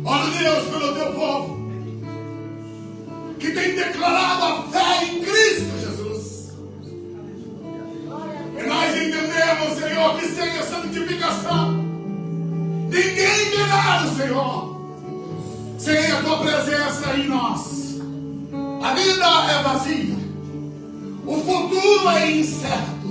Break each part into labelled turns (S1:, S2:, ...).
S1: Oro, Deus, pelo teu povo que tem declarado a fé em Cristo Jesus. E nós entendemos, Senhor, que sem a santificação ninguém verá o Senhor. Sem a tua presença em nós, a vida é vazia, o futuro é incerto.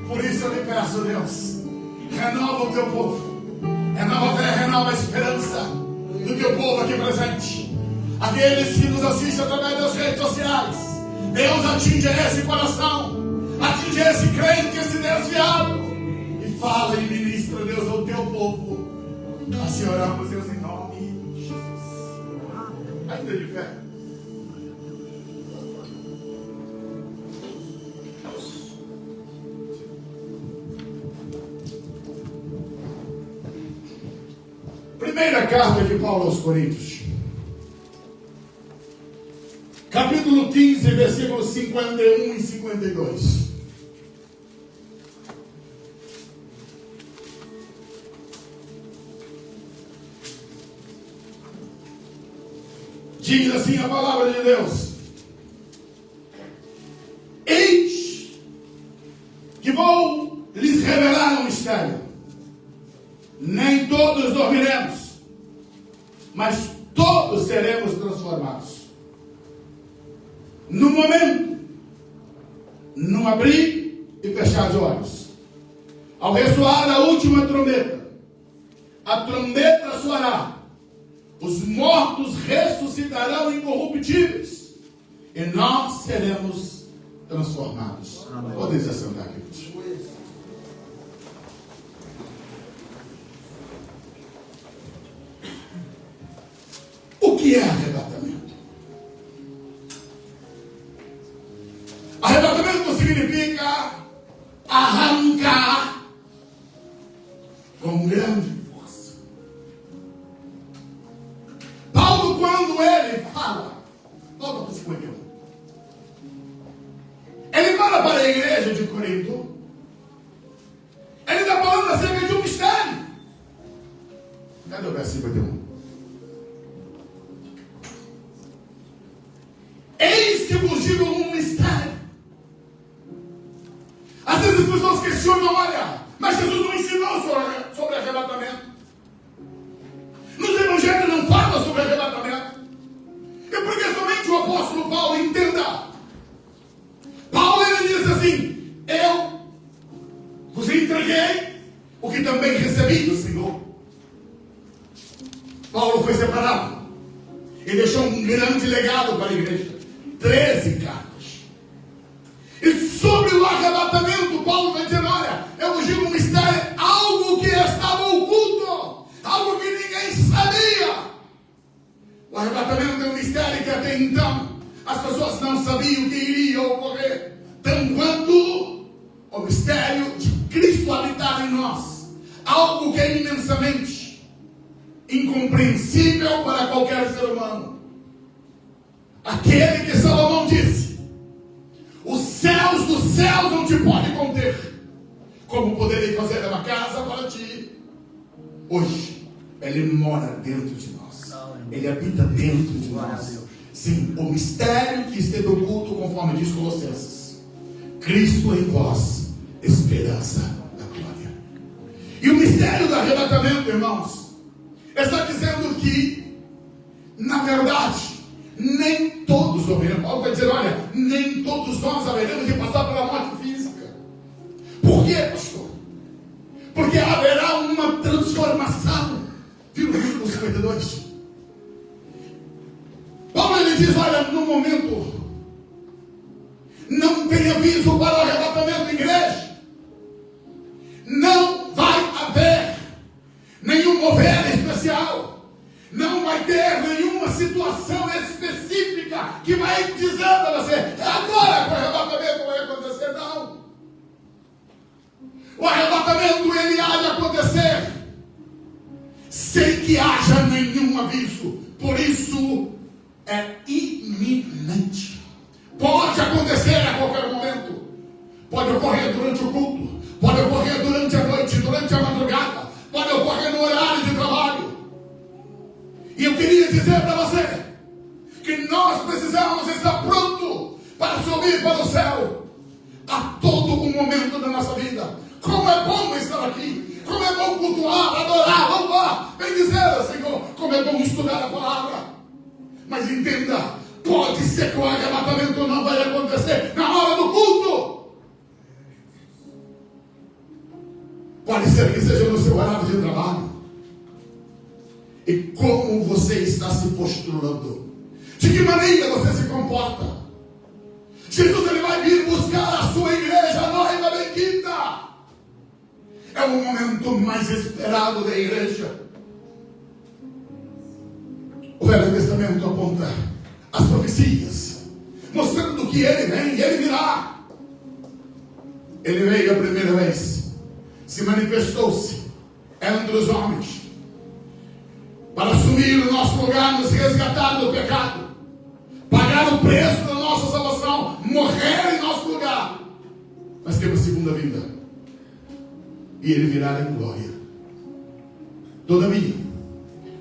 S1: Por isso eu lhe peço, Deus, renova o teu povo, renova a fé, renova a esperança do teu povo aqui presente. Aqueles que nos assistem através das redes sociais, Deus, atinge esse coração, atinge esse crente, esse desviado, e fala e ministra, Deus, ao teu povo. Assim oramos, Deus, em nome de Jesus. Ainda de pé. Primeira carta de Paulo aos Coríntios, capítulo 15, versículos 51 e 52. Diz assim a palavra de Deus: eis que vou lhes revelar um mistério. Nem todos dormiremos, mas todos seremos transformados. No momento, num abrir e fechar de olhos, ao ressoar a última trombeta, a trombeta soará, os mortos ressuscitarão incorruptíveis, e nós seremos transformados. Podem se assentar, queridos. O que é arrebatamento? Arrebatamento significa arrancar com grande força. Paulo, quando ele fala, volta para 51, ele fala para a igreja de Corinto, ele está falando acerca de um mistério. Cadê o verso 51? Eis que vos digo um mistério. Às vezes as pessoas questionam, olha, mas Jesus não ensinou sobre arrebatamento. Nos evangelhos não fala sobre arrebatamento. E porque somente o apóstolo Paulo entenda. Paulo, ele diz assim: eu vos entreguei o que também recebi do Senhor. Paulo foi separado e deixou um grande legado para a igreja. 13 cartas. E sobre o arrebatamento, Paulo vai dizer: olha, eu vos digo um mistério, algo que estava oculto, algo que ninguém sabia. O arrebatamento é um mistério que até então as pessoas não sabiam o que iria ocorrer, tanto quanto o mistério de Cristo habitar em nós, algo que é imensamente incompreensível para qualquer ser humano. Aquele que Salomão disse: os céus dos céus não te podem conter, como poderei fazer uma casa para ti. Hoje ele mora dentro de nós, ele habita dentro de nós. Sim, o mistério que esteve oculto, conforme diz Colossenses: Cristo em vós, esperança da glória. E o mistério do arrebatamento, irmãos, está dizendo que, na verdade, nem todos dormirão. Paulo vai dizer: olha, nem todos nós haveremos de passar pela morte física. Por quê, pastor? Porque haverá uma transformação. Viu o versículo 52? Paulo, ele diz: olha, no momento não tem aviso para o arrebatamento, igreja. Não vai haver nenhum mover especial. Não vai ter nenhuma situação específica que vai dizer para você: agora que o arrebatamento vai acontecer. Não. O arrebatamento, ele há de acontecer sem que haja nenhum aviso. Por isso é iminente. Pode acontecer a qualquer momento. Pode ocorrer durante o culto, pode ocorrer durante a noite, durante a madrugada, pode ocorrer no horário de trabalho. dizer para você que nós precisamos estar pronto para subir para o céu a todo o momento da nossa vida. Como é bom estar aqui, como é bom cultuar, adorar, louvar, bendizer o Senhor, como é bom estudar a palavra. Mas entenda, pode ser que o arrebatamento não vai acontecer na hora do culto. Pode ser que seja no seu horário de trabalho. E como você está se postulando? De que maneira você se comporta? Jesus, ele vai vir buscar a sua igreja, a noiva bendita. É o momento mais esperado da igreja. O Velho Testamento aponta as profecias, mostrando que ele vem e ele virá. Ele veio a primeira vez, se manifestou-se entre os homens, para assumir o nosso lugar, nos resgatar do pecado, pagar o preço da nossa salvação, morrer em nosso lugar. Mas temos segunda vinda, e ele virá em glória. Todavia,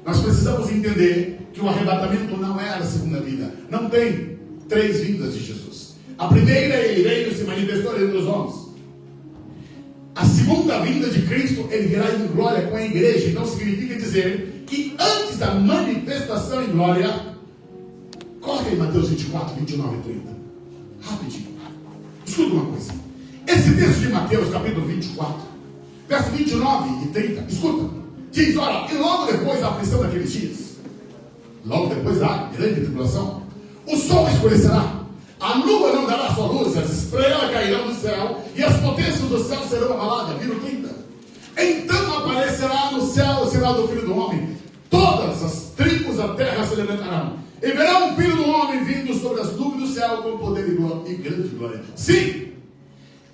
S1: nós precisamos entender que o arrebatamento não é a segunda vinda. Não tem 3 vindas de Jesus. A primeira, ele veio e se manifestou entre os homens. A segunda vinda de Cristo, ele virá em glória com a igreja. Então significa dizer que antes da manifestação em glória, corre aí Mateus 24, 29 e 30. Rapidinho. Escuta uma coisa. Esse texto de Mateus, capítulo 24, verso 29 e 30, escuta. Diz, olha, e logo depois da aflição daqueles dias, logo depois da grande tribulação, o sol escurecerá, a lua não dará sua luz, as estrelas cairão do céu, e as potências do céu serão abaladas. Viram 30? Então aparecerá no céu o sinal do Filho do Homem. Todas as tribos da terra se levantarão, e verão o Filho do Homem vindo sobre as nuvens do céu com poder e grande glória. Sim,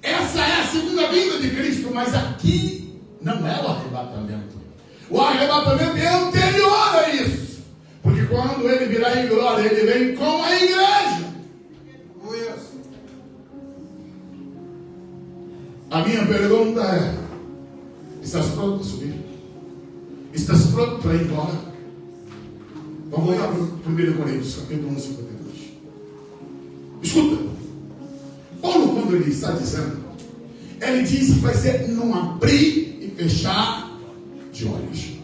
S1: essa é a segunda vinda de Cristo, mas aqui não é o arrebatamento. O arrebatamento é anterior a isso. Porque quando ele virá em glória, ele vem com a igreja. A minha pergunta é: estás pronto para subir? Estás pronto para ir embora? Vamos voltar para 1 Coríntios, capítulo 1, 52. Escuta. Paulo, quando ele está dizendo, ele diz que vai ser num abrir e fechar de olhos.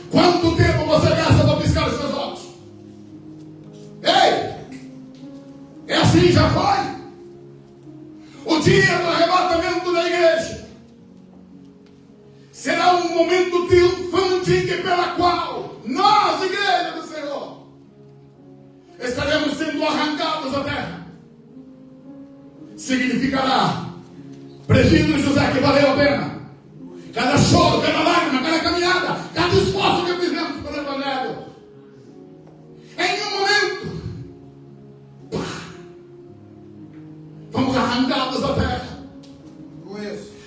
S1: Quanto tempo você gasta para piscar os seus olhos? Ei! É assim, já foi? O dia do arrebatamento da igreja será um momento triunfante pela qual nós, igreja do Senhor, estaremos sendo arrancados da terra. Significará, prefiro José, que valeu a pena. Cada choro, cada lágrima, cada caminhada, cada esforço que fizemos pelo Evangelho. Em um momento, vamos arrancados da terra.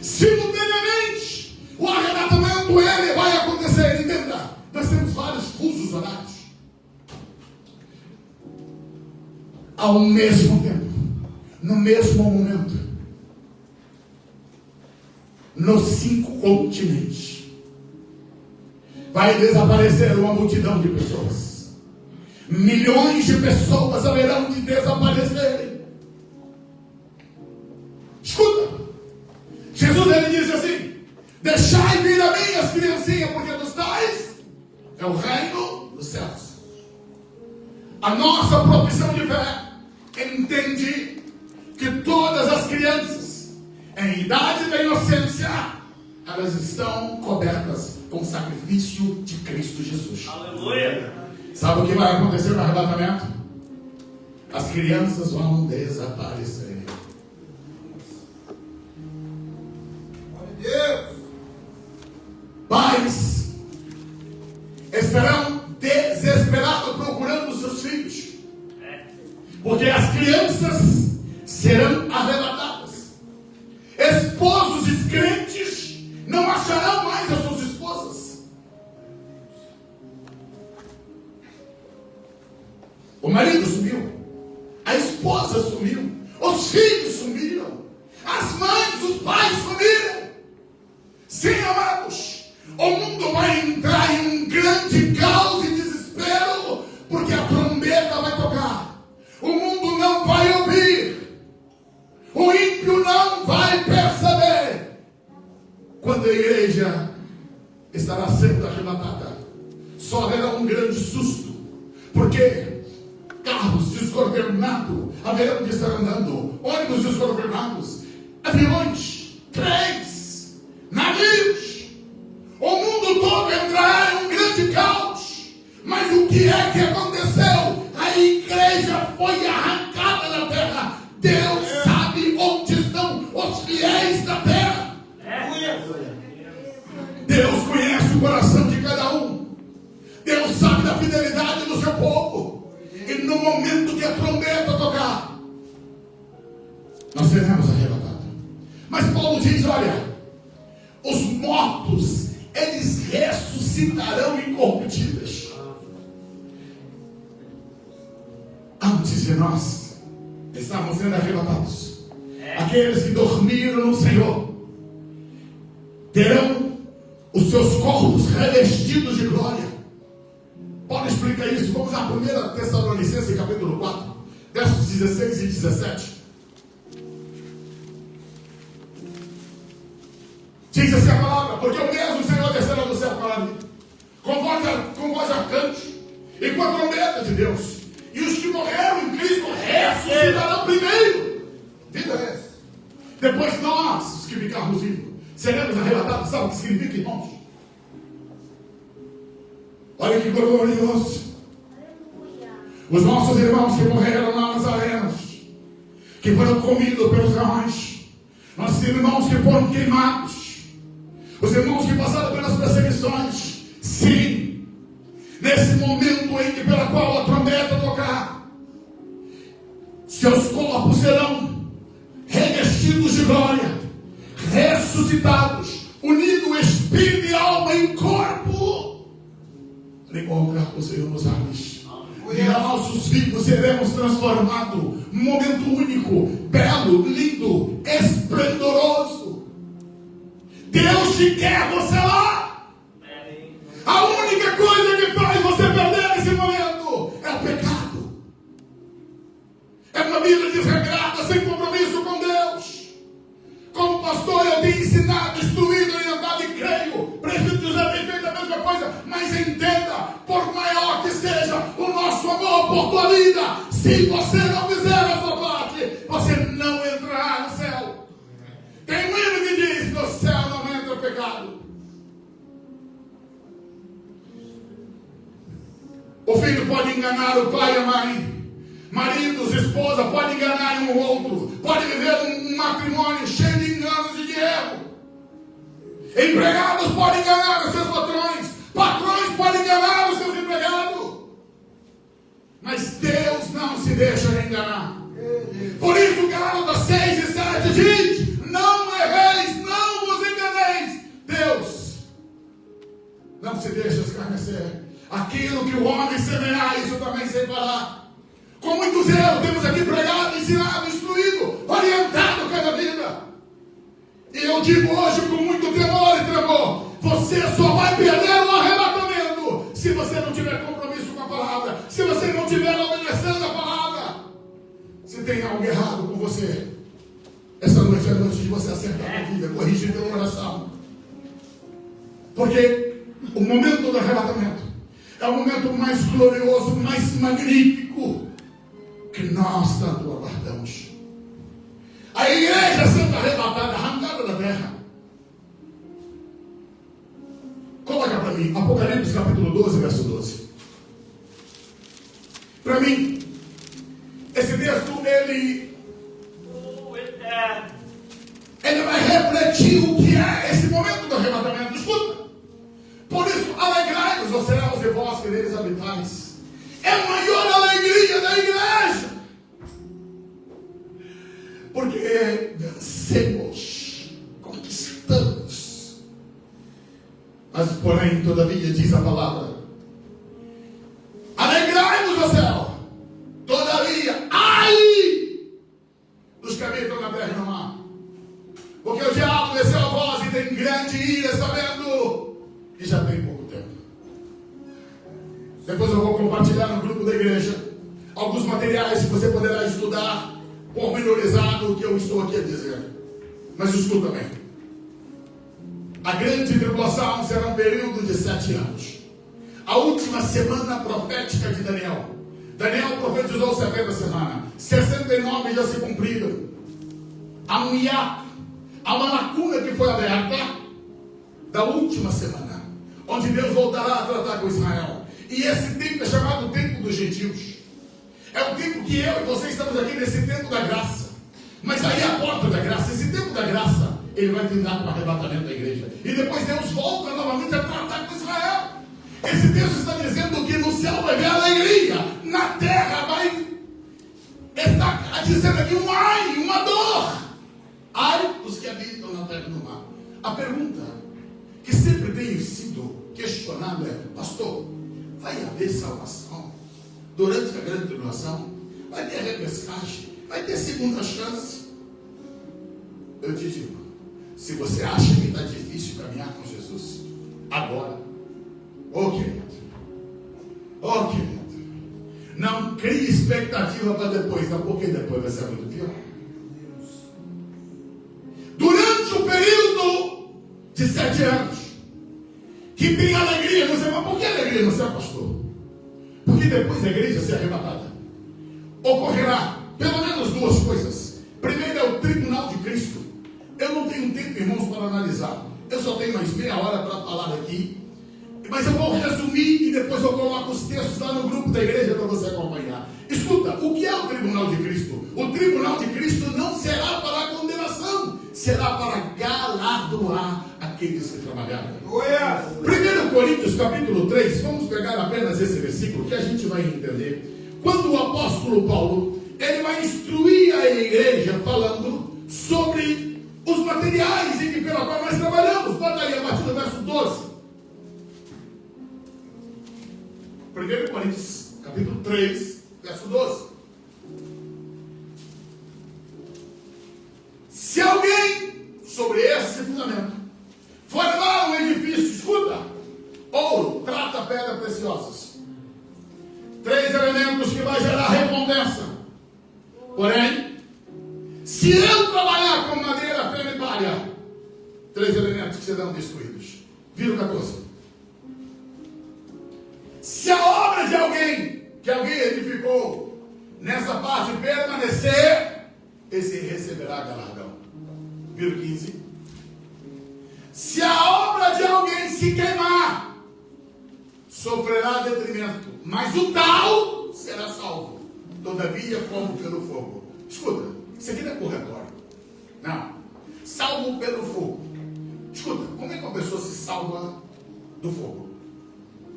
S1: Simultaneamente, o arrebatamento ele vai acontecer. Entenda, nós temos vários fusos horários. Ao mesmo tempo, no mesmo momento, nos 5 continentes, vai desaparecer uma multidão de pessoas. Milhões de pessoas haverão de desaparecerem. Escuta, Jesus ele disse assim: deixai vir a mim as criancinhas, porque dos tais é o reino dos céus. A nossa profissão de fé entende que todas as crianças em idade da inocência, elas estão cobertas com o sacrifício de Cristo Jesus.
S2: Aleluia!
S1: Sabe o que vai acontecer no arrebatamento? As crianças vão desaparecer. Pais estarão desesperados procurando seus filhos, porque as crianças serão arrebatadas. Esposos descrentes não acharão mais as suas esposas. O marido sumiu, a esposa sumiu, os filhos sumiram, as mães, os pais sumiram. Sim, amados, o mundo vai entrar em um grande caos e desespero. estará sendo arrebatada. Só haverá um grande susto, porque carros desgovernados haverão de estar andando, ônibus desgovernados, aviões, trens, navios, o mundo todo entrará em um grande caos. Mas o que é que aconteceu? A igreja foi arrancada da terra. Deus sabe onde estão os fiéis da terra. Deus conhece o coração de cada um. Deus sabe da fidelidade do seu povo. E no momento que a trombeta tocar, nós seremos arrebatados. Mas Paulo diz, olha, os mortos, eles ressuscitarão incorruptíveis. Antes de nós estarmos sendo arrebatados, aqueles que dormiram no Senhor terão os seus corpos revestidos de glória. Paulo explica isso. Vamos a 1 Tessalonicenses capítulo 4, versos 16 e 17. Diz assim a palavra: porque o mesmo Senhor descerá do céu com voz arcante e com a trombeta de Deus, e os que morreram em Cristo ressuscitarão primeiro. Vida é essa. Depois nós, os que ficarmos vivos, seremos arrebatados. Sabe o que significa, irmãos? Olha que glorioso. Os nossos irmãos que morreram lá nas arenas, que foram comidos pelos leões, nossos irmãos que foram queimados, os irmãos que passaram pelas perseguições, sim, nesse momento em que pela qual a trombeta tocar, seus corpos serão revestidos de glória, ressuscitados, unidos espírito e alma em corpo, para encontrar o Senhor nos ares. E nós, os vivos, seremos transformados num momento único, belo, lindo, esplendoroso. Deus te quer você lá. A única coisa que faz você perder esse momento é o pecado. É uma vida desregrada, sem compromisso com Deus. Como pastor, eu tenho ensinado, instruído, orientado e creio. Preciso dizer, tem feito a mesma coisa. Mas entenda, por maior que seja o nosso amor por tua vida, se você não fizer a sua parte, você não entrará no céu. Tem um livro que diz: no céu não entra o pecado. O filho pode enganar o pai e a mãe. Maridos, esposa, pode enganar um outro. Pode viver um matrimônio cheio de enganos e de erro. Empregados podem enganar os seus patrões. Patrões podem enganar os seus empregados. Mas Deus não se deixa enganar. Por isso Gálatas 6 e 7 diz: não erreis, não vos enganeis. Deus não se deixa escarnecer. Aquilo que o homem semear, isso também se fará. Com muito zelo, temos aqui pregado, ensinado, instruído, orientado cada vida. E eu digo hoje com muito temor e tremor: você só vai perder o arrebatamento se você não tiver compromisso com a palavra, se você não estiver obedecendo a palavra. Se tem algo errado com você, essa noite é a noite de você acertar a vida, corrigir teu coração. Porque o momento do arrebatamento é o momento mais glorioso, mais magnífico que nós tanto aguardamos. A igreja sendo arrebatada, arrancada da terra. Coloca para mim Apocalipse capítulo 12, verso 12. Para mim, esse texto ele vai refletir o que é esse momento do arrebatamento. Escuta. Por isso, alegrai-vos, ó céus, e vós que neles habitais. É a maior alegria da igreja. Porque vencemos, conquistamos. Mas, porém, todavia, diz a palavra: alegrai-vos, ó céu. Todavia, ai dos que habitam na terra e no mar. Porque o diabo desceu a voz e tem grande ira, sabendo que já tem pouco tempo. Depois eu vou compartilhar no grupo da igreja alguns materiais que você poderá estudar pormenorizado o que eu estou aqui a dizer. Mas escuta bem. A grande tribulação será um período de 7 anos. A última semana profética de Daniel. Daniel profetizou 70 semanas. 69 já se cumpriram. Há um hiato. Há uma lacuna que foi aberta da última semana, onde Deus voltará a tratar com Israel. E esse tempo é chamado tempo dos gentios. É o tempo que eu e você estamos aqui nesse tempo da graça. Mas aí a porta da graça, esse tempo da graça, ele vai findar com o arrebatamento da igreja. E depois Deus volta novamente a tratar com Israel. Esse texto está dizendo que no céu vai haver alegria, na terra vai estar dizendo aqui um ai, uma dor. Ai dos que habitam na terra e no mar. A pergunta que sempre tem sido questionada é: pastor, vai haver salvação durante a grande tribulação? Vai ter repescagem? Vai ter segunda chance? Eu te digo, se você acha que está difícil caminhar com Jesus agora, querido, não crie expectativa para depois, não, porque depois vai ser muito pior. Durante o período de 7 anos, que tem alegria no céu. Mas por que alegria no céu, pastor? Porque depois da igreja ser arrebatada, ocorrerá pelo menos 2 coisas. Primeiro é o tribunal de Cristo. Eu não tenho tempo, irmãos, para analisar. Eu só tenho mais meia hora para falar aqui. Mas eu vou resumir e depois eu coloco os textos lá no grupo da igreja para você acompanhar. Escuta, o que é o tribunal de Cristo? O tribunal de Cristo não será para a condenação, será para galardoar aqueles que trabalharam. 1 Coríntios capítulo 3, vamos pegar apenas esse versículo que a gente vai entender. Quando o apóstolo Paulo, ele vai instruir a igreja falando sobre os materiais em que pela qual nós trabalhamos. Bota aí a partir do verso 12. 1 Coríntios capítulo 3, verso 12. Se alguém, sobre esse fundamento, formar um edifício, escuta, ouro, prata, pedra preciosas, 3 elementos que vai gerar recompensa. Porém, se eu trabalhar com madeira, feno e palha, 3 elementos que serão destruídos. Vira o 14. Se a obra de alguém, que alguém edificou, nessa parte permanecer, esse receberá galardão. Vira o 15. Se a obra de alguém se queimar, sofrerá detrimento, mas o tal será salvo, todavia como pelo fogo. Escuta, isso aqui não é corretório. Não. Salvo pelo fogo. Escuta, como é que uma pessoa se salva do fogo?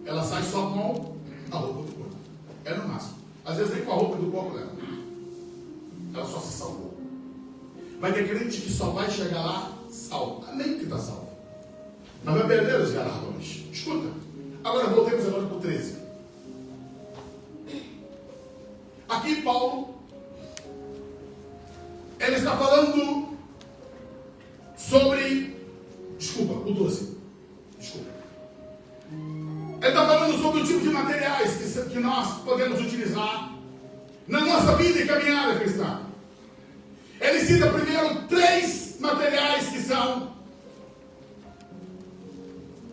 S1: Ela sai só com a roupa do corpo. É no máximo. Às vezes nem com a roupa do corpo leva. Ela só se salvou. Vai ter crente que só vai chegar lá salvo. Nem que está salvo. Mas vai perder os galardões. Escuta. Agora voltemos agora para o 13. Aqui Paulo, ele está falando sobre, o 12. Ele está falando sobre o tipo de materiais que nós podemos utilizar na nossa vida e caminhada cristã. Ele cita primeiro 3 materiais que são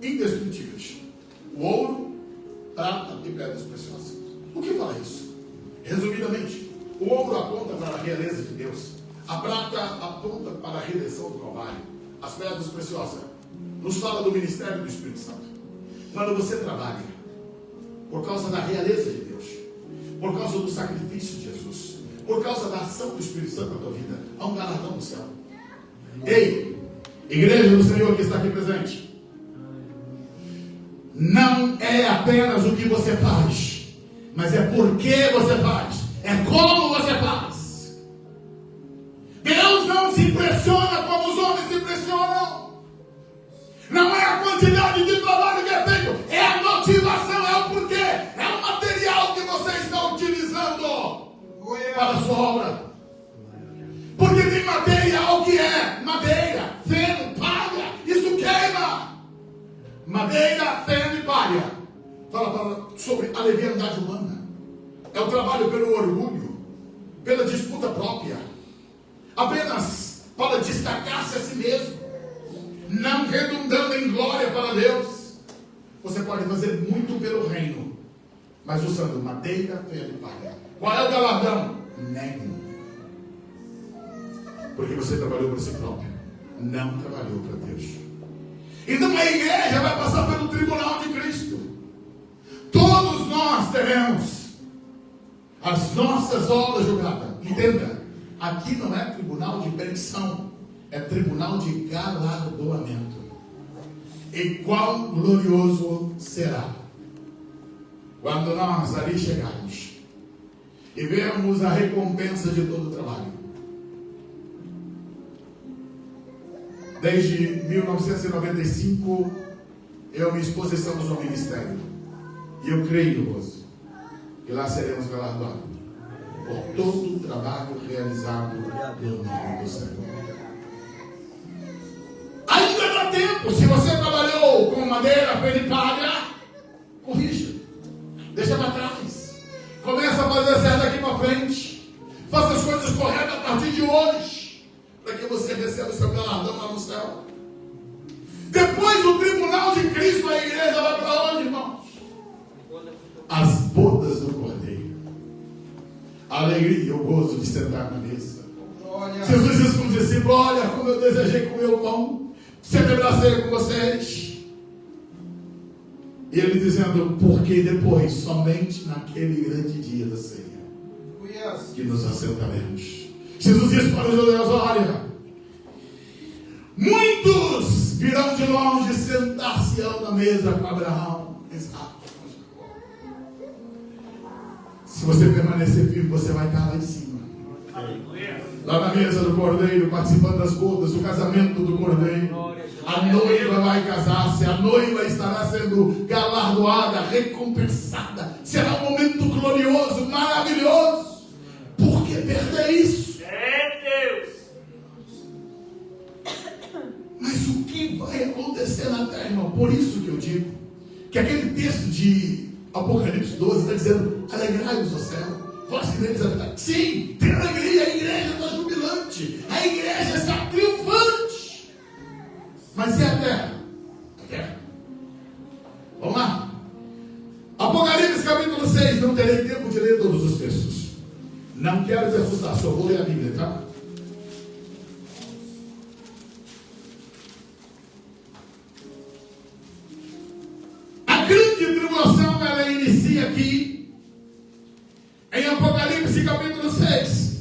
S1: indestrutíveis: o ouro, prata e pedras preciosas. O que fala isso? Resumidamente, o ouro aponta para a realeza de Deus, a prata aponta para a redenção do Calvário, as pedras preciosas nos fala do ministério do Espírito Santo. Quando você trabalha por causa da realeza de Deus, por causa do sacrifício de Jesus, por causa da ação do Espírito Santo na tua vida, há um galardão no céu. Ei, igreja do Senhor que está aqui presente, não é apenas o que você faz, mas é por que você faz, é como você faz. Deus não se impressiona como os homens se impressionam. Não é a quantidade de trabalho que é feito, é a motivação, é o porquê, é o material que você está utilizando para a sua obra. Porque tem material que é madeira, feno, palha, isso queima. Madeira, feno e palha. Fala sobre a leviandade humana. É o trabalho pelo orgulho, pela disputa própria, apenas para destacar-se a si mesmo. não redundando em glória para Deus. Você pode fazer muito pelo reino, mas usando madeira, ferro e palha. Qual é o galardão? Nenhum. Porque você trabalhou para si próprio, não trabalhou para Deus. Então a igreja vai passar pelo tribunal de Cristo. Todos nós teremos as nossas obras julgadas. Entenda, aqui não é tribunal de perdição, é tribunal de galardoamento. E quão glorioso será quando nós ali chegarmos e vermos a recompensa de todo o trabalho. Desde 1995, eu e minha esposa estamos no ministério. E eu creio, Rose, que lá seremos galardoados por todo o trabalho realizado no nome do Senhor. Ainda dá tempo. Se você trabalhou com madeira, ferro e palha, corrija. Deixa para trás. Começa a fazer certo daqui para frente. Faça as coisas corretas a partir de hoje, para que você receba o seu galardão lá no céu. Depois do tribunal de Cristo, a igreja vai para onde, irmãos? As bodas do Cordeiro. A alegria e o gozo de sentar na mesa. Jesus responde assim: olha como eu desejei comer o pão, celebrar a ceia com vocês. E ele dizendo: porque depois, somente naquele grande dia da ceia, que nos assentaremos. Jesus disse para os judeus: olha, muitos virão de longe sentar-se-ão na mesa com Abraão, Isaac. Se você permanecer firme, você vai estar lá em cima. Lá na mesa do Cordeiro, participando das bodas, do casamento do Cordeiro. A noiva vai casar-se, a noiva estará sendo galardoada, recompensada. Será um momento glorioso, maravilhoso. Por que perder isso? É Deus. Mas o que vai acontecer na terra, irmão? Por isso que eu digo que aquele texto de Apocalipse 12 está dizendo: alegrai-vos, ó céu, vós que neles habitais. Sim, tem alegria, a igreja está jubilante, a igreja está triunfante. Mas e a terra? A terra. Vamos lá. Apocalipse capítulo 6, não terei tempo de ler todos os textos. Não quero te assustar, só vou ler a Bíblia, tá? A grande tribulação, ela inicia aqui em Apocalipse capítulo 6.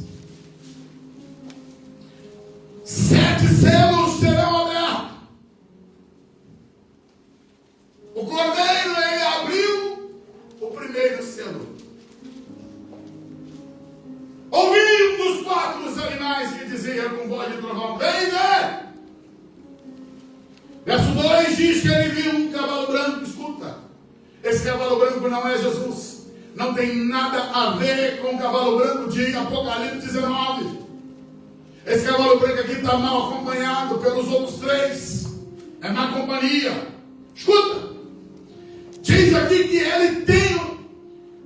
S1: 7 selos serão abertos. O Cordeiro, ele abriu o primeiro selo. Ouvi um dos 4 animais que dizia com voz de trovão: vem ver. Verso 2 diz que ele viu um cavalo branco. Escuta, esse cavalo branco não é Jesus. Não tem nada a ver com o cavalo branco de Apocalipse 19. Esse cavalo branco aqui está mal acompanhado pelos outros 3. É má companhia. Escuta, diz aqui que ele tem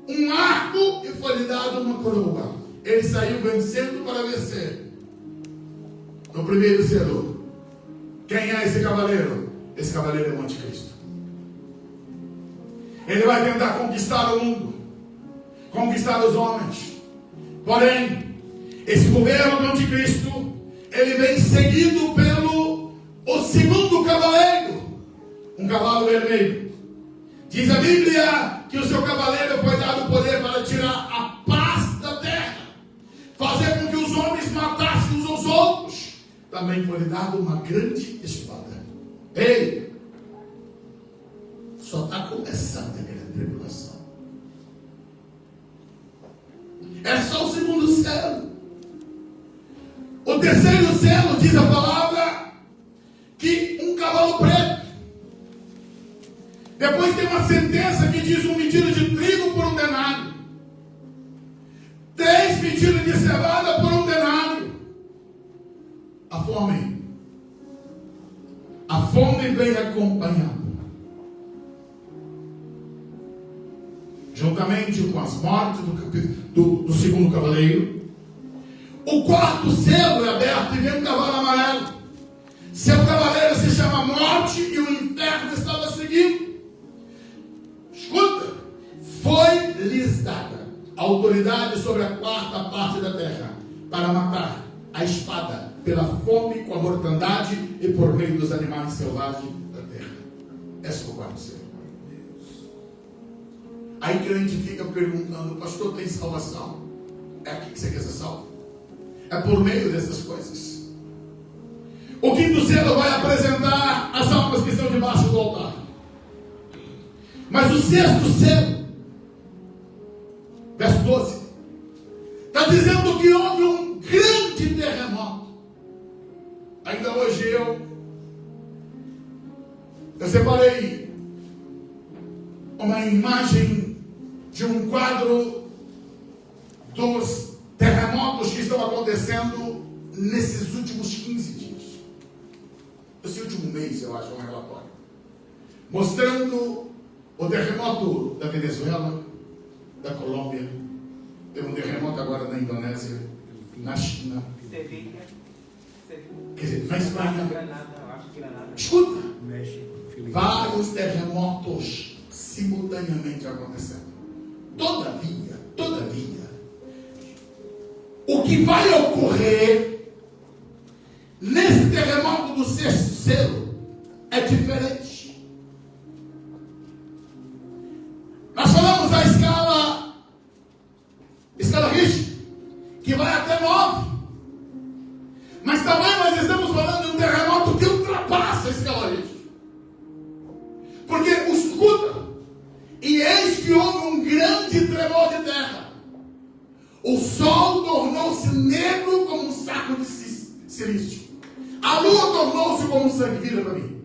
S1: um arco e foi lhe dado uma coroa. Ele saiu vencendo para vencer. No primeiro selo. Quem é esse cavaleiro? Esse cavaleiro é o anticristo. Ele vai tentar conquistar o mundo, conquistar os homens. Porém, esse governo do anticristo, ele vem seguido pelo o segundo cavaleiro, um cavalo vermelho. Diz a Bíblia que o seu cavaleiro foi dado poder para tirar a paz da terra, fazer com que os homens matassem uns aos outros. Também foi lhe dado uma grande espada. Ei, só está começando a grande tribulação. É só o segundo selo. O terceiro selo, diz a palavra, que um cavalo preto. Depois tem uma sentença que diz um medida de trigo por um denário. 3 medidas de cevada por um denário. A fome. A fome vem acompanhando. Juntamente com as mortes do segundo cavaleiro. O 4º selo é aberto e vem um cavalo amarelo. Seu cavaleiro se chama morte e o inferno estavam seguindo. Escuta, foi-lhes dada a autoridade sobre a quarta parte da terra para matar a espada, pela fome, com a mortandade e por meio dos animais selvagens da terra. Essa é o quarto selo. Aí crente fica perguntando: pastor, tem salvação? É aqui que você quer ser salvo? É por meio dessas coisas. O quinto selo vai apresentar as almas que estão debaixo do altar. Mas o sexto selo, verso 12, está dizendo que houve um grande terremoto. Ainda hoje eu separei uma imagem de um quadro dos terremotos que estão acontecendo nesses últimos 15 dias. Esse último mês, eu acho, é um relatório mostrando o terremoto da Venezuela, da Colômbia, teve um terremoto agora na Indonésia, na China, quer dizer, na Espanha. Escuta, vários terremotos simultaneamente acontecendo. Todavia, o que vai ocorrer nesse terremoto do sexto selo é diferente. Nós falamos da escala Richter, que vai até 9. Mas também nós estamos falando de um terremoto que ultrapassa a escala Richter. Porque, escuta, e eis que houve um grande tremor de terra. O sol tornou-se negro como um saco de silício. A lua tornou-se como um sangue. Vira para mim.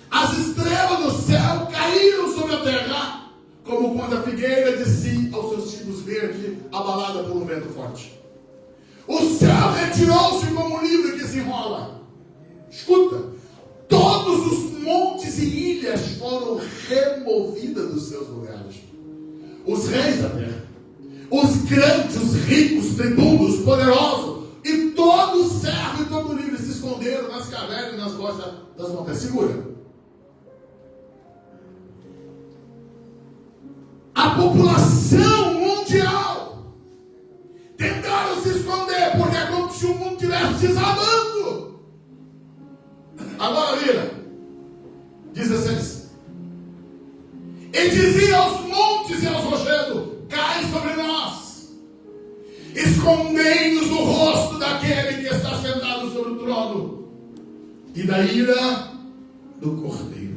S1: As estrelas do céu caíram sobre a terra, como quando a figueira de si aos seus cimos verdes, abalada por um vento forte. O céu retirou-se como um livro que se enrola. Escuta, todos os montes e ilhas foram removidos dos seus lugares. Os reis da terra, os grandes, os ricos, tribunos, poderosos, e todo servo e todo livre se esconderam nas cavernas e nas rochas das montanhas. Segura. A população mundial tentaram se esconder, porque é como se o mundo estivesse desabando. Agora vira 16. E dizia aos montes e aos rochedos: cai sobre nós, escondei-nos do rosto daquele que está sentado sobre o trono e da ira do Cordeiro.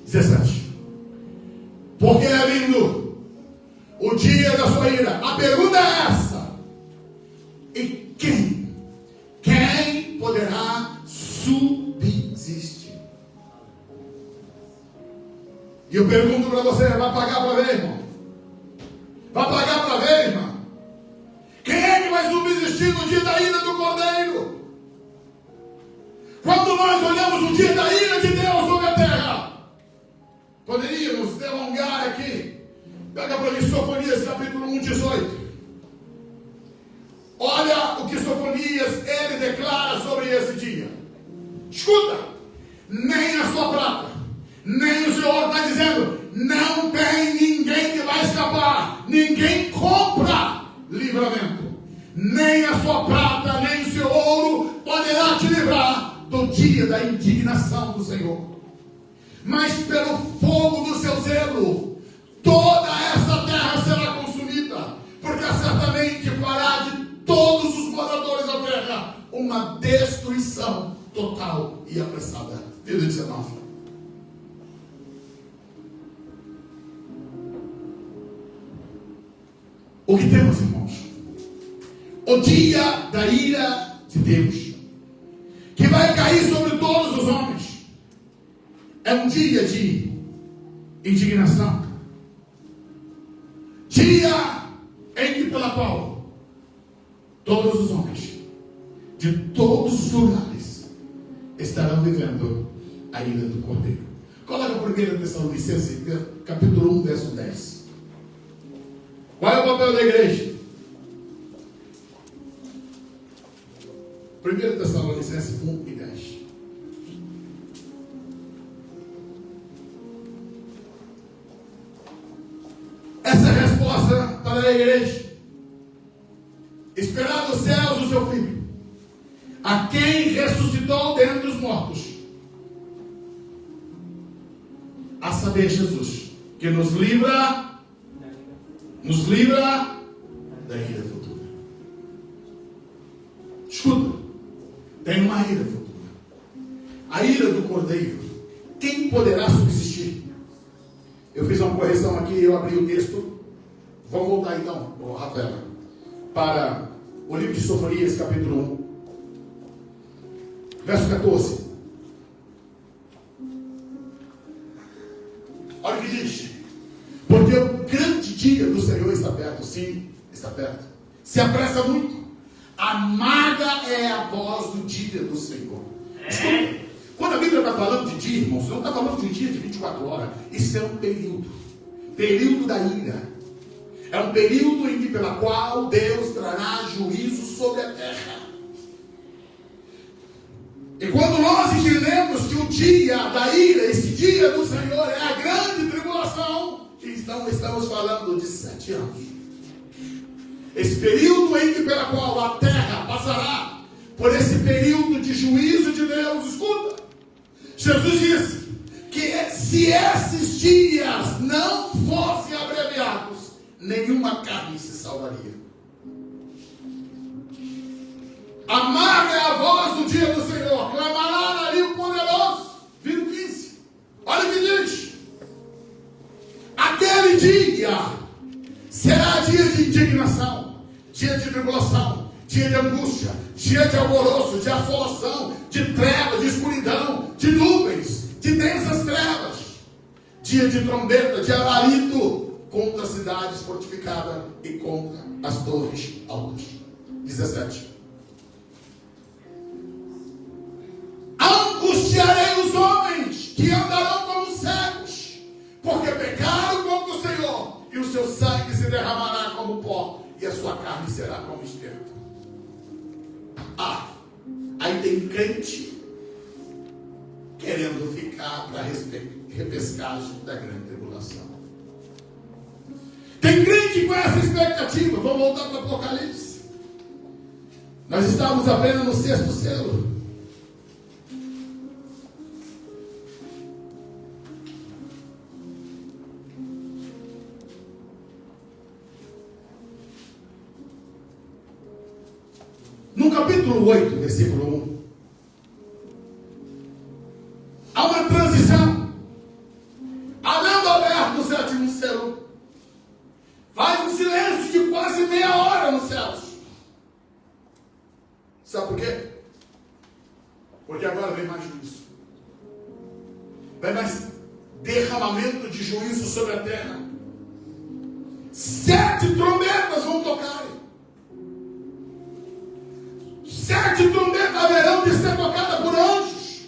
S1: 17. Porque é vindo o dia da sua ira. A pergunta é essa: e quem poderá subsistir? E eu pergunto para você: vai pagar para ver, irmão? Vai pagar para ver, irmão? Quem é que vai subsistir no dia da ira do Cordeiro? Quando nós olhamos o dia da ira de Deus sobre a terra, poderíamos delongar aqui. Pega para mim Sofonias capítulo 1, 18. Olha o que Sofonias ele declara sobre esse dia. Escuta, nem a sua prata, nem o seu ouro, está dizendo, não tem ninguém que vai escapar, ninguém compra livramento, nem a sua prata, nem o seu ouro poderá te livrar do dia da indignação do Senhor. Mas pelo fogo do seu zelo, toda essa terra será consumida, porque certamente fará de todos os moradores da terra uma destruição total e apressada. Versículo 19. O que temos, irmãos? O dia da ira de Deus, que vai cair sobre todos os homens, é um dia de indignação, dia em que pela qual todos os homens de todos os lugares estarão vivendo a ira do Cordeiro. Coloca a 1 Tessalonicenses capítulo 1, verso 10. Qual é o papel da igreja? 1 Tessalonicenses 1:10. Essa é a resposta para a igreja. Esperar dos céus o seu Filho, a quem ressuscitou dentre os mortos, a saber, Jesus, que nos livra da ira futura. Escuta, tem uma ira futura, a ira do Cordeiro. Quem poderá subsistir? Eu fiz uma correção aqui, eu abri o texto. Vamos voltar então, Rafael, para o livro de Sofonias, capítulo 1, verso 14. Olha o que diz: porque o grande dia do Senhor está perto. Sim, está perto. Se apressa muito. Amarga é a voz do dia do Senhor. Escuta, quando a Bíblia está falando de dia, irmãos, não está falando de um dia de 24 horas. Isso é um período da ira. É um período em que, pela qual Deus trará juízo sobre a terra. E quando nós entendemos que o dia da ira, esse dia do Senhor, é a grande tribulação, então estamos falando de 7 anos. Esse período em que, pela qual a terra passará por esse período de juízo de Deus. Escuta, Jesus disse que se esses dias não fossem abreviados, nenhuma carne se salvaria. Amarga é a voz do dia do Senhor, clamará ali o poderoso. Vira 15. Olha o que diz: aquele dia será dia de indignação, dia de tribulação, dia de angústia, dia de alvoroço, de assolação, de treva, de escuridão, de nuvens, de densas trevas, dia de trombeta, de alarido contra as cidades fortificadas e contra as torres altas. 17. Angustiarei os homens que andarão como cegos, porque pecaram contra o Senhor, e o seu sangue se derramará como pó, e a sua carne será como esterco. Aí tem crente querendo ficar para a repescagem da grande tribulação. Tem crente com essa expectativa. Vamos voltar para o Apocalipse. Nós estamos apenas no 6º selo. No capítulo 8, versículo 1, há uma transição. Havendo aberto o 7º selo, faz um silêncio de quase meia hora nos céus. Sabe por quê? Porque agora vem mais juízo. Vem mais derramamento de juízo sobre a terra. 7 trombetas vão tocar. 7 trombetas haverão de ser tocadas por anjos.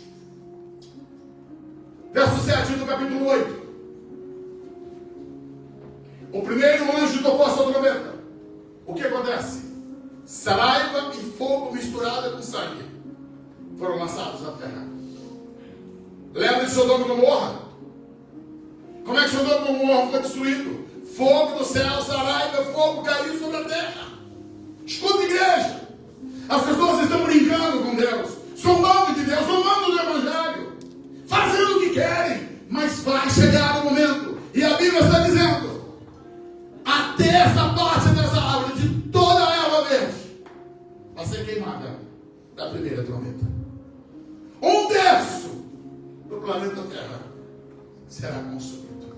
S1: Verso 7 do capítulo 8. O primeiro anjo tocou a sua trombeta. O que acontece? Saraiva e fogo misturada com sangue foram lançados na terra. Lembra de Sodoma e Gomorra? Como é que Sodoma e Gomorra foi destruído? Fogo do céu, saraiva, fogo caiu sobre a terra. Escuta, igreja. As pessoas estão brincando com Deus, zombando de Deus, zombando do Evangelho, fazendo o que querem, mas vai chegar o momento, e a Bíblia está dizendo, até essa parte dessa árvore, de toda a erva verde, vai ser queimada da primeira trombeta. 1/3 do planeta Terra será consumido.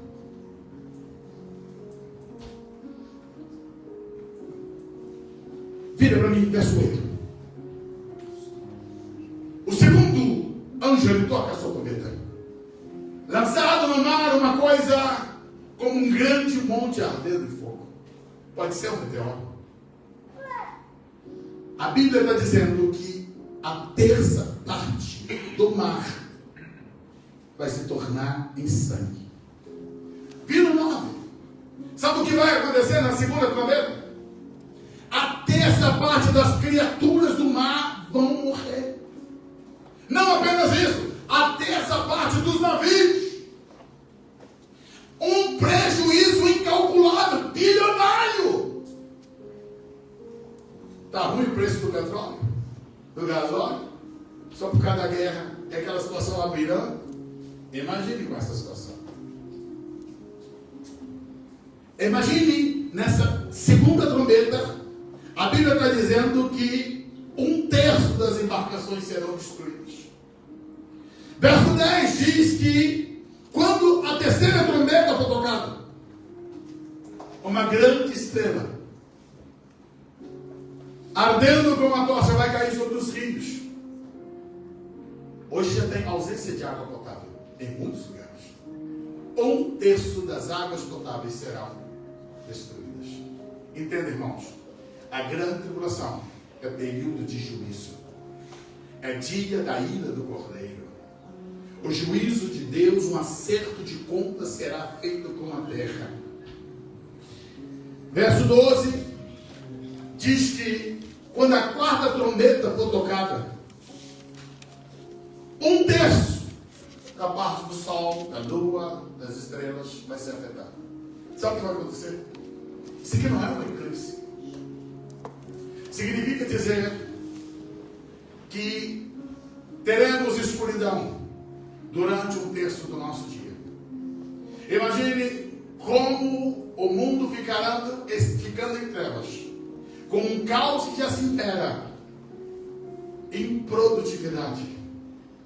S1: Vira para mim, verso 8. O segundo anjo, ele toca a sua trombeta. Lançado no mar uma coisa como um grande monte ardendo de fogo. Pode ser um meteoro. A Bíblia está dizendo que a 3ª parte do mar vai se tornar em sangue. Vira 9. Sabe o que vai acontecer na segunda trombeta? A 3ª parte das criaturas do mar vão morrer. Não apenas isso, a terça parte dos navios. Um prejuízo incalculável, bilionário. Está ruim o preço do petróleo, do gasóleo, só por causa da guerra. É aquela situação lá no Irã. Imagine com essa situação. Imagine nessa segunda trombeta, a Bíblia está dizendo que 1/3 das embarcações serão destruídas. Verso 10 diz que quando a terceira trombeta for tocada, uma grande estrela, ardendo como uma tocha, vai cair sobre os rios. Hoje já tem ausência de água potável em muitos lugares. 1/3 das águas potáveis serão destruídas. Entenda, irmãos, a grande tribulação é período de juízo. É dia da ira do Cordeiro. O juízo de Deus, um acerto de contas será feito com a terra. Verso 12 diz que quando a quarta trombeta for tocada, 1/3 da parte do sol, da lua, das estrelas vai ser afetado. Sabe o que vai acontecer? Isso aqui não é uma eclipse. Significa dizer que teremos escuridão durante 1/3 do nosso dia. Imagine como o mundo ficando em trevas, com um caos que já se impera, improdutividade,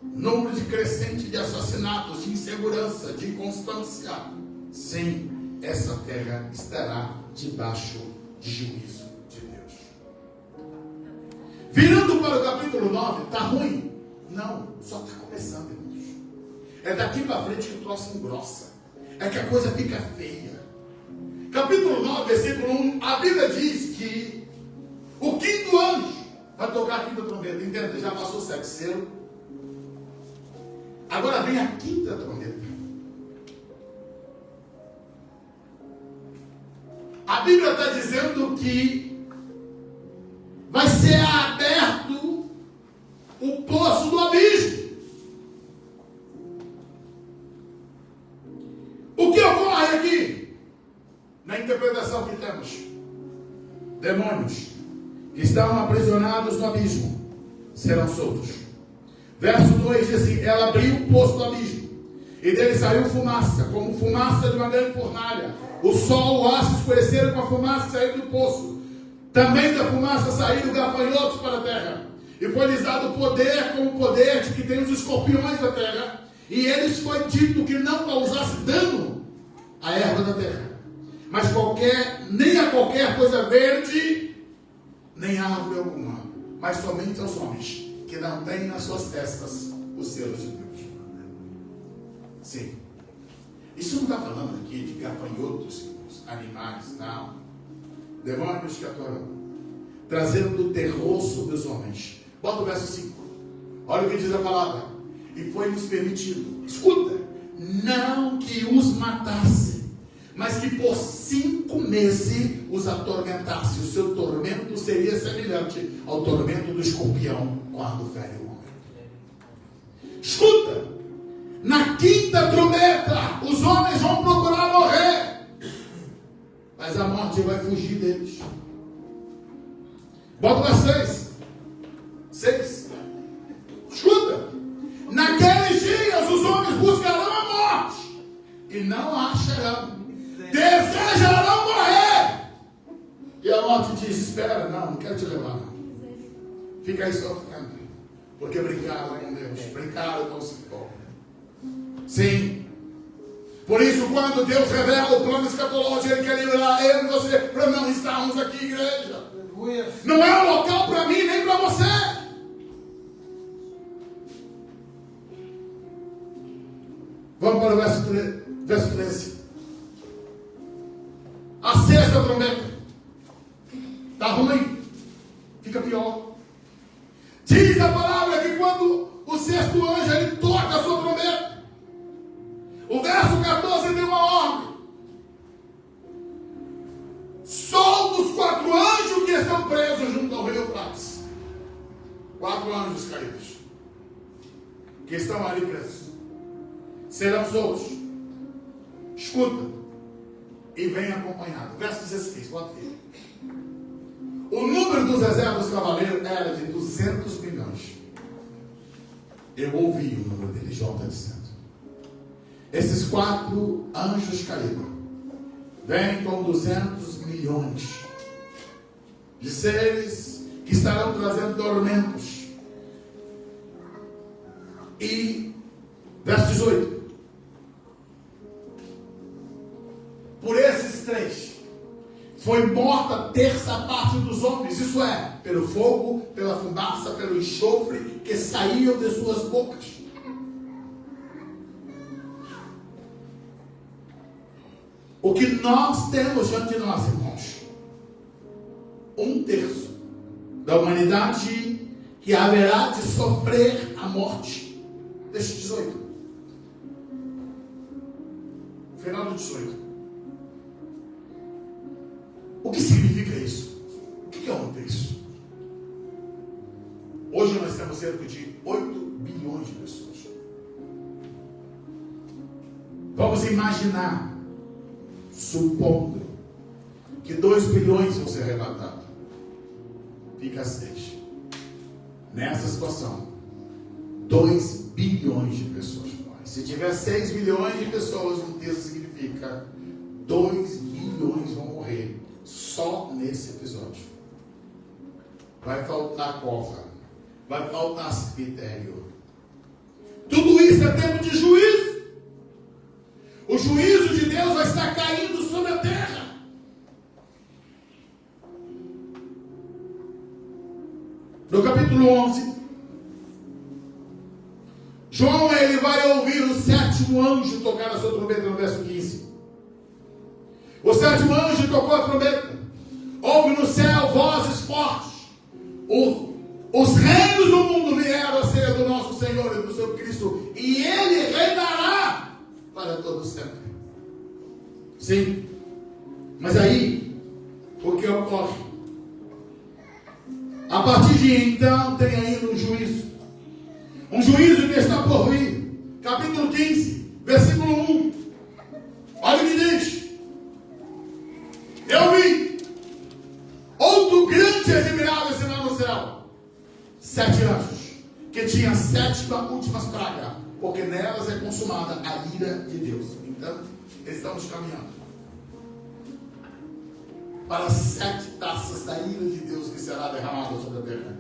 S1: número de crescente de assassinatos, de insegurança, de inconstância. Sim, essa terra estará debaixo de juízo de Deus. Virando para o capítulo 9, está ruim? Não, só está começando, irmãos. É daqui para frente que o troço engrossa. É que a coisa fica feia. Capítulo 9, versículo 1, a Bíblia diz que o quinto anjo vai tocar a quinta trombeta. Entenda, já passou o sétimo selo. Agora vem a quinta trombeta. A Bíblia está dizendo que vai ser aberto o poço do abismo. O que ocorre aqui? Na interpretação que temos, demônios que estavam aprisionados no abismo serão soltos. Verso 2 diz assim: ela abriu o poço do abismo, e dele saiu fumaça, como fumaça de uma grande fornalha. O sol, o ar se escureceram com a fumaça que saiu do poço. Também da fumaça saíram gafanhotos para a terra. E foi-lhes dado poder, como o poder de que tem os escorpiões da terra. E eles foi dito que não causasse dano à erva da terra, mas nem a qualquer coisa verde, nem árvore alguma, mas somente aos homens que não têm nas suas testas o selo de Deus. Sim. Isso não está falando aqui de gafanhotos, animais, não. Demônios que atuam, trazendo terror sobre os homens. Bota o verso 5. Olha o que diz a palavra. E foi-lhes permitido, escuta, não que os matasse, mas que por 5 meses os atormentasse. O seu tormento seria semelhante ao tormento do escorpião quando fere o homem. Escuta, na quinta trombeta, os homens vão procurar morrer, mas a morte vai fugir deles. Bota o verso 6. Escuta, naqueles dias os homens buscarão a morte e não a acharão. Desejarão morrer. E a morte diz: espera, não quero te levar, não. Fica aí sofrendo, porque brincaram com Deus, brincaram com o Senhor. Sim. Por isso, quando Deus revela o plano escatológico, Ele quer livrar eu e você para não estarmos aqui, igreja. Não é um local para mim, nem para você. Vamos para o verso 13. A sexta trombeta. Está ruim. Fica pior. Diz a palavra que quando o sexto anjo ele toca a sua trombeta, o verso 14 tem uma ordem: solta os 4 anjos que estão presos junto ao rio Eufrates. 4 4 anjos caídos, que estão ali presos, serão soltos. Escuta, e vem acompanhado. Verso 16, bota aqui. O número dos exércitos cavaleiros era de 200 milhões. Eu ouvi o número dele, João está dizendo. Esses 4 anjos caídos vêm com 200 milhões de seres que estarão trazendo tormentos. E, verso 18. Por esses 3 foi morta a terça parte dos homens, isso é, pelo fogo, pela fumaça, pelo enxofre que saíam de suas bocas. O que nós temos diante de nós, irmãos, 1/3 da humanidade que haverá de sofrer a morte. Deixa 18. Final do 18. O que significa isso? O que é 1/3? Hoje nós temos cerca de 8 bilhões de pessoas. Vamos imaginar, supondo que 2 bilhões vão ser arrebatados. Fica 6. Nessa situação, 2 bilhões de pessoas morrem. Se tiver 6 bilhões de pessoas, 1/3 significa 2 bilhões vão morrer só nesse episódio. Vai faltar cova, vai faltar cemitério. Tudo isso é tempo de juízo. O juízo de Deus vai estar caindo sobre a terra. No capítulo 11, João ele vai ouvir o 7º anjo tocar a sua trombeta no verso 15. O 7º anjo tocou a trombeta. Houve no céu vozes fortes. Os reinos do mundo vieram a ser do nosso Senhor e do seu Cristo, e Ele reinará para todo sempre. Sim. Mas aí, o que ocorre? A partir de então, tem ainda um juízo. Um juízo que está por vir. Capítulo 15, versículo 1. Olha o que diz. Eu vi outro grande e admirável sinal no céu. 7 anjos, que tinham 7 últimas pragas, porque nelas é consumada a ira de Deus. Então, estamos caminhando para 7 taças da ira de Deus que será derramada sobre a terra.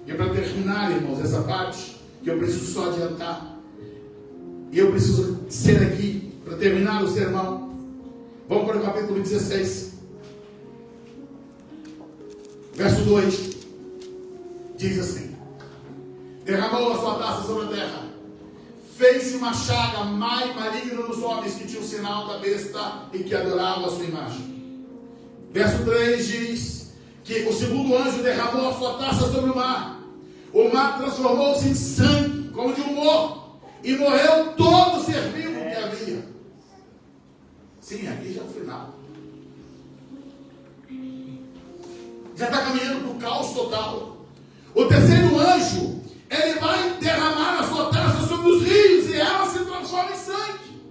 S1: E para terminar, irmãos, essa parte, que eu preciso só adiantar, e eu preciso ser aqui, para terminar o sermão, vamos para o capítulo 16, verso 2, diz assim: derramou a sua taça sobre a terra, fez-se uma chaga mais maligna nos homens que tinham o sinal da besta e que adoravam a sua imagem. Verso 3 diz que o 2º anjo derramou a sua taça sobre o mar. O mar transformou-se em sangue, como de um morto, e morreu todo o ser vivo que havia. Sim, aqui já é o final. Já está caminhando para o caos total. O 3º anjo, ele vai derramar a sua taça sobre os rios e ela se transforma em sangue.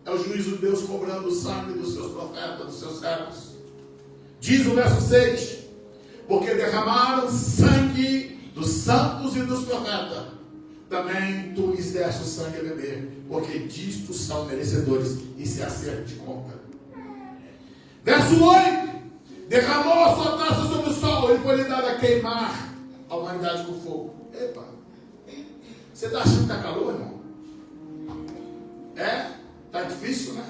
S1: É o juízo de Deus cobrando o sangue dos seus profetas, dos seus servos. Diz o verso 6: porque derramaram sangue dos santos e dos profetas, também tu lhes deste o sangue a beber, porque disto são merecedores, e se acerca de conta. Verso 8: derramou a sua taça sobre o sol, ele foi lhe dado a queimar a humanidade com fogo. Epa, você está achando que está calor, irmão? Está difícil, né?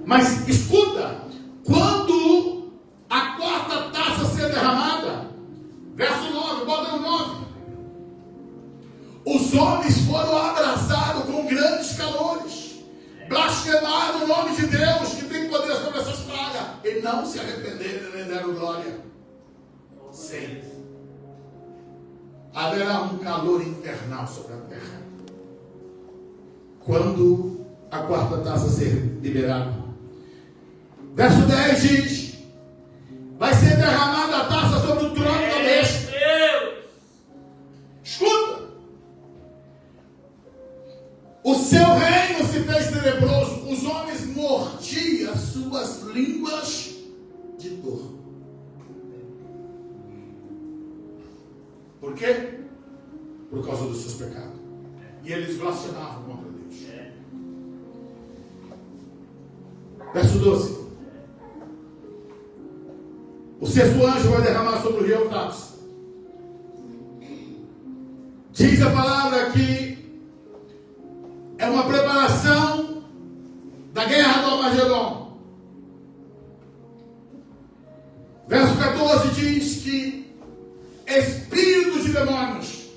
S1: Mas escuta, quando a 4ª taça ser derramada, verso 9, bota no 9, os homens foram abrasados com grandes calores, blasfemaram o nome de Deus que tem poder sobre essas pragas, e não se arrependeram nem deram glória. Sim, haverá um calor infernal sobre a terra quando a 4ª taça ser liberada. Verso 10 diz: vai ser derramada a taça sobre o trono da besta. seu reino se fez tenebroso, os homens mordiam suas línguas de dor. Por quê? Por causa dos seus pecados. E eles blasfemavam contra Deus. Verso 12. O sexto anjo vai derramar sobre o rio Eufrates. Diz a palavra que é uma preparação da guerra do Armagedon. Verso 14 diz que espíritos de demônios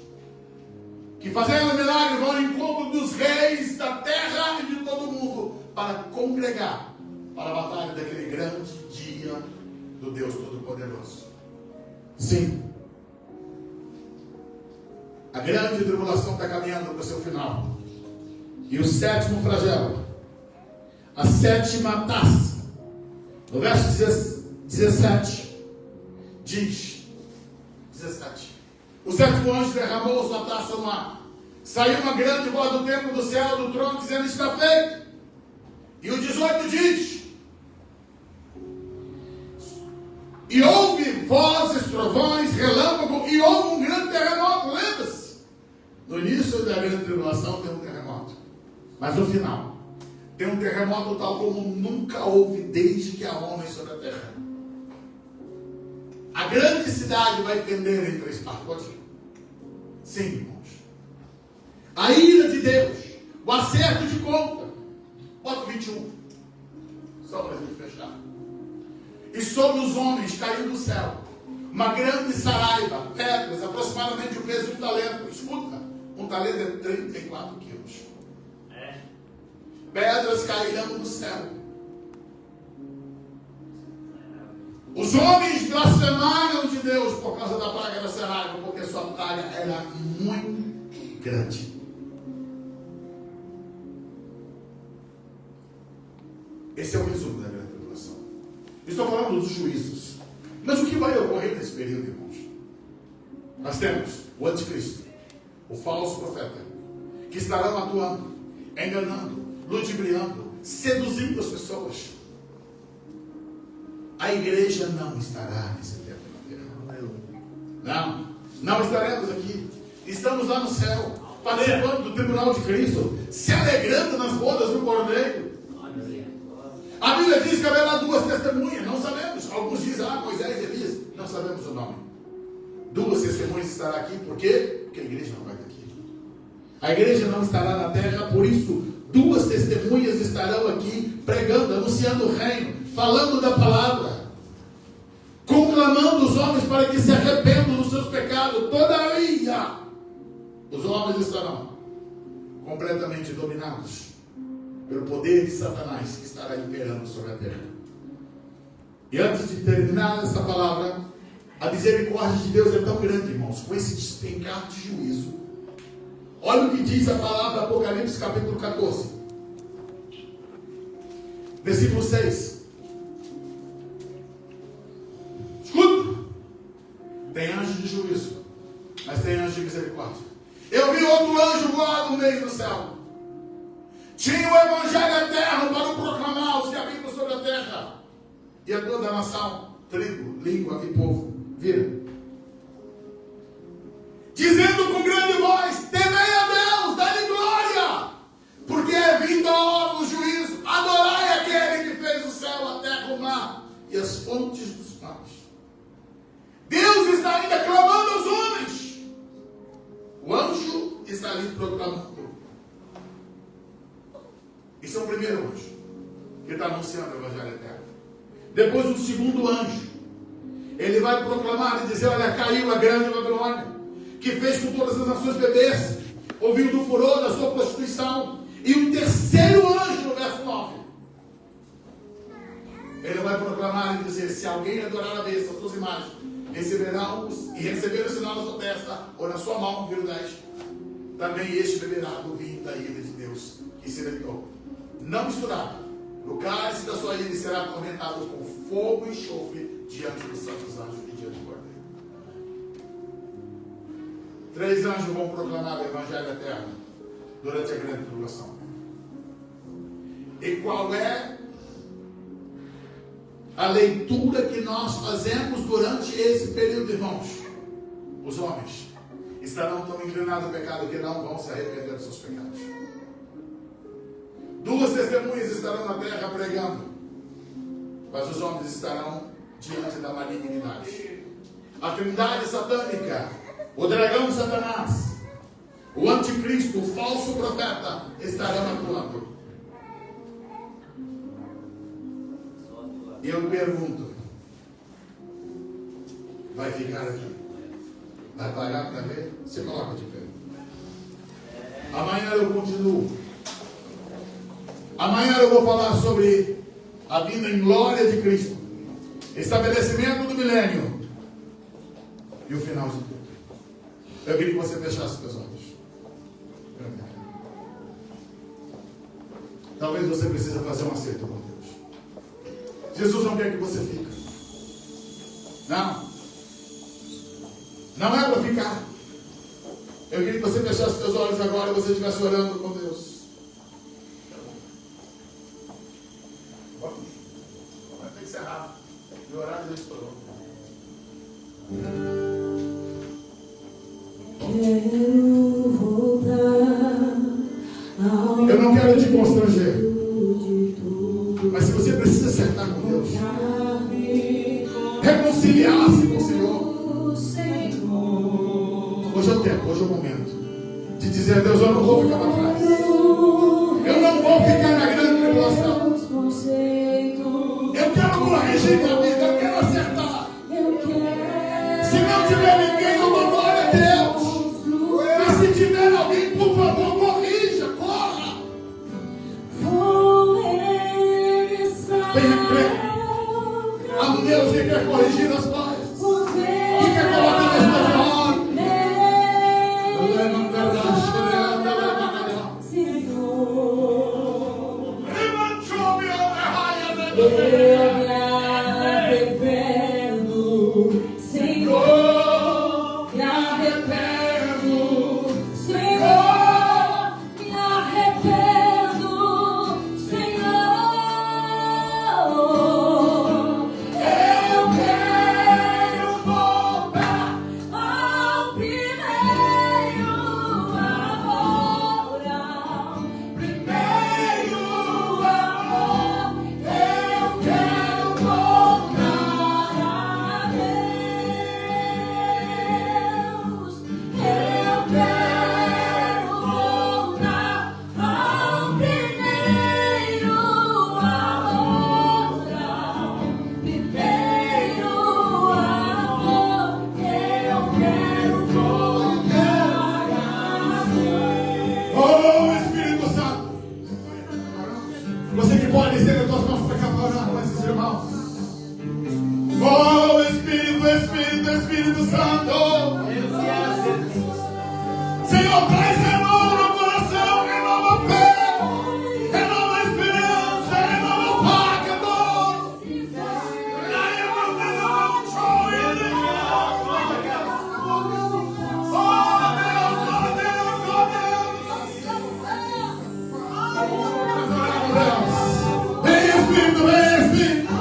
S1: que fazendo milagre vão ao encontro dos reis da terra e de todo o mundo para congregar para a batalha daquele grande dia do Deus Todo-Poderoso. Sim, a grande tribulação está caminhando para o seu final. E o sétimo flagelo, a sétima taça, no verso 17, diz: 17. O sétimo anjo derramou sua taça no ar. Saiu uma grande voz do templo do céu, do trono, dizendo: está feito. E o 18 diz: e houve vozes, trovões, relâmpago, e houve um grande terremoto. Lembra-se? No início da grande tribulação tem um terremoto. Mas no final, tem um terremoto tal como nunca houve desde que há homens sobre a terra. A grande cidade vai pender em três partes. Pode ir? Sim, irmãos. A ira de Deus, o acerto de conta. Bota o 21. Só para a gente fechar. E sobre os homens caiu do céu uma grande saraiva, pedras, aproximadamente o peso de um talento. Escuta, um talento é 34 quilos. Pedras cairão do céu. Os homens blasfemaram de Deus por causa da praga da saraiva, porque sua praga era muito grande. Esse é o resumo da grande tribulação. Estou falando dos juízos. Mas o que vai ocorrer nesse período, irmãos? Nós temos o anticristo, o falso profeta, que estarão atuando, enganando, ludibriando, seduzindo as pessoas. A igreja não estará nesse tempo na terra. Não estaremos aqui. Estamos lá no céu, participando do tribunal de Cristo, se alegrando nas bodas do Cordeiro. A Bíblia diz que haverá duas testemunhas, não sabemos. Alguns dizem, Moisés e Elias, não sabemos o nome. Duas testemunhas estarão aqui, por quê? Porque a igreja não vai estar aqui. A igreja não estará na terra, por isso, duas testemunhas estarão aqui, pregando, anunciando o reino, falando da palavra, conclamando os homens para que se arrependam dos seus pecados. Todavia, os homens estarão completamente dominados pelo poder de Satanás, que estará imperando sobre a terra. E antes de terminar essa palavra, a misericórdia de Deus é tão grande, irmãos, com esse despencar de juízo. Olha o que diz a palavra Apocalipse capítulo 14, versículo 6. Escuta, tem anjo de juízo, mas tem anjo de misericórdia. Eu vi outro anjo voar no meio do céu. Tinha o evangelho eterno para o proclamar aos que habitam sobre a terra e a toda a nação, tribo, língua e povo. Vira. Dizendo com grande voz: temei a Deus, dá-lhe glória, porque é vindo a hora do juízo. Adorai aquele que fez o céu, a terra, o mar e as fontes dos mares. Deus está ainda clamando aos homens. O anjo está ali proclamando. Esse é o primeiro anjo que está anunciando o evangelho eterno. Depois o segundo anjo, ele vai proclamar e dizer: olha, caiu a grande Babilônia, que fez com todas as nações bebês, ouviu do furor da sua prostituição. E o terceiro anjo, no verso 9, ele vai proclamar e dizer: se alguém adorar a besta, as suas imagens, receberão e receber o sinal na sua testa ou na sua mão, vírgula 10, também este beberá do vinho da ira de Deus, que se deitou, não misturado, no cálice da sua ira, e será atormentado com fogo e enxofre diante dos santos anjos e diante do Cordeiro. 3 anjos vão proclamar o evangelho eterno. durante a grande tribulação. E qual é a leitura que nós fazemos durante esse período, irmãos? Os homens estarão tão inclinados ao pecado que não vão se arrepender dos seus pecados. 2 testemunhas estarão na terra pregando, mas os homens estarão diante da malignidade. A trindade satânica, o dragão Satanás, o anticristo, o falso profeta, estarão atuando. E eu pergunto, vai ficar aqui? Vai pagar para ver? Você coloca de pé. Amanhã eu continuo. Amanhã eu vou falar sobre a vinda em glória de Cristo, estabelecimento do milênio e o final de tudo. Eu queria que você fechasse seus olhos. Talvez você precise fazer um acerto com Deus. Jesus não quer que você fique. Não é para ficar. Eu queria que você fechasse seus olhos agora e você estivesse orando com Deus. Vai ter que encerrar. O horário já estourou.
S2: Quero voltar.
S1: Eu não quero te constranger. Mas se você precisa acertar com Deus, reconciliar-se com o Senhor. Hoje é o tempo, hoje é o momento de dizer a Deus: eu não vou ficar para trás. Eu não vou ficar na grande tribulação. Eu quero corrigir minha vida, eu quero acertar. Se não tiver ninguém, eu vou glória a Deus. Mas se tiver alguém, por favor, corrija, corra. Venha crer. Há um Deus que quer corrigir as coisas, que quer colocar as coisas em ordem.
S2: Eu me arrependo, Senhor, me arrependo, Senhor, me arrependo, Senhor. Eu quero voltar ao primeiro amor, ao primeiro amor. Eu quero voltar a Deus. Eu quero voltar ao primeiro amor, ao primeiro amor. Eu quero voltar a Deus.
S1: Oh, Espírito Santo, você que pode estender as tuas mãos para cá para orar com esses irmãos. Oh, Espírito, Espírito, Espírito Santo. Senhor, traz renovo no coração, renova a fé, renova a esperança, renova o pacto. Vem, Espírito, vem, Espírito.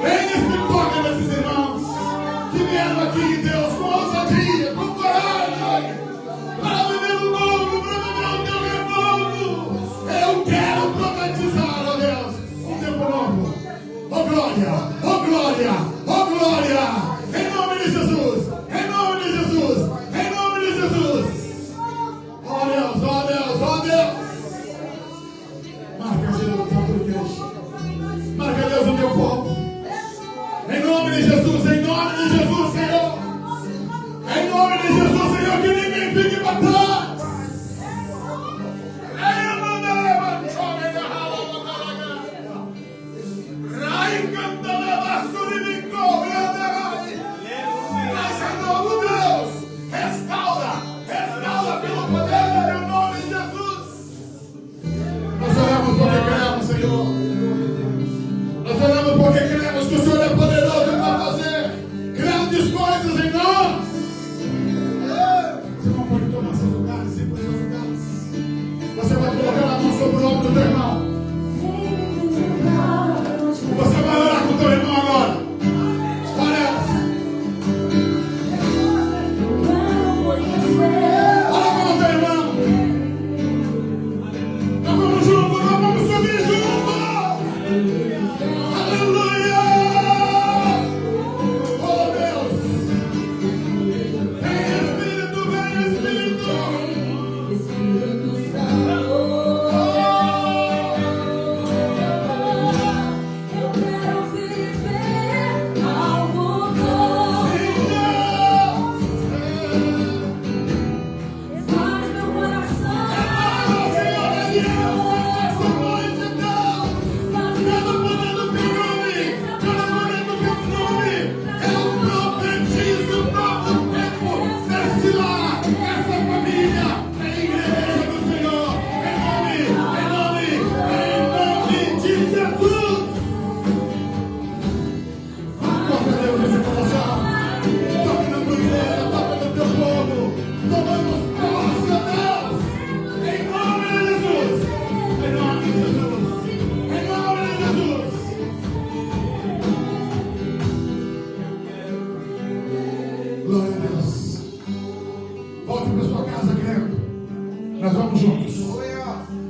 S1: Vem, Espírito, toca nesses irmãos que vieram aqui, Deus, com ousadia, com coragem, para viver o novo, para viver o teu renovo. Eu quero profetizar, ó Deus, um tempo novo. Ó glória, ó glória, ó glória. Em nome de Jesus, em nome de Jesus, em nome de Jesus. Ó Deus, ó Deus, ó Deus. Marca Jesus na tua igreja. Marca Deus no teu povo. Em nome de Jesus, Senhor. Em nome de Jesus, Senhor, que ninguém fique para trás. Traz renovo, Deus. Restaura pelo poder do nome de Jesus. Nós oramos porque cremos, Senhor. Nós oramos porque cremos que o Senhor é poderoso para fazer grandes coisas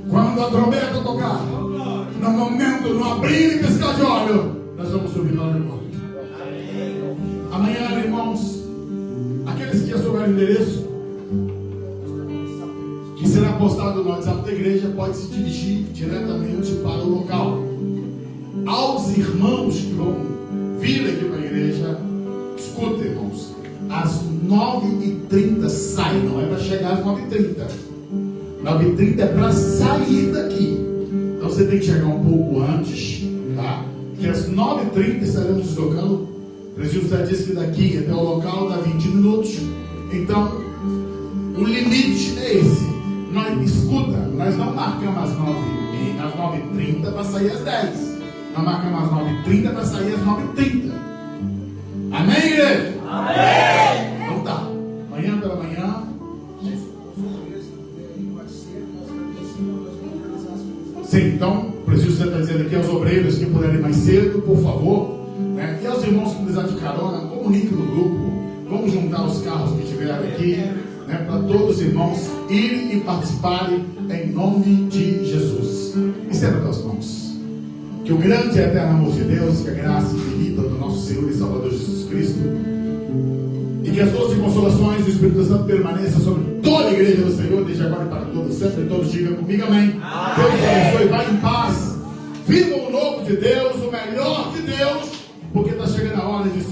S1: Quando a trombeta tocar, no momento, no abrir e piscar de olho, nós vamos subir lá no monte. Amanhã, irmãos, aqueles que já souberam o endereço, que será postado no WhatsApp da igreja, pode se dirigir diretamente para o local. Aos irmãos que vão vir aqui para a igreja, escuta, irmãos, às 9h30 sai, não é para chegar às 9h30. 9h30 é para sair daqui. Então você tem que chegar um pouco antes, tá? Que às 9h30 estaremos deslocando. O presbítero já disse que daqui até o local dá 20 minutos. Então, o limite é esse. Escuta, nós não marcamos às 9h30 para sair às 10. Nós marcamos às 9h30 para sair às 9h30. Amém, igreja? Amém! Então tá. Amanhã pela manhã. Sim, então, o presbítero está dizendo aqui aos obreiros que puderem mais cedo, por favor, né? E aos irmãos que precisarem de carona, comunique no grupo. Vamos juntar os carros que tiveram aqui, né? Para todos os irmãos irem e participarem em nome de Jesus. Estenda as mãos. Que o grande e eterno amor de Deus, que a graça infinita do nosso Senhor e Salvador Jesus Cristo, e que as doces consolações do Espírito Santo permaneçam sobre toda a igreja do Senhor, desde agora e para todos sempre. E todos digam comigo amém. Deus te abençoe, vai em paz. Viva o novo de Deus, o melhor de Deus, porque está chegando a hora de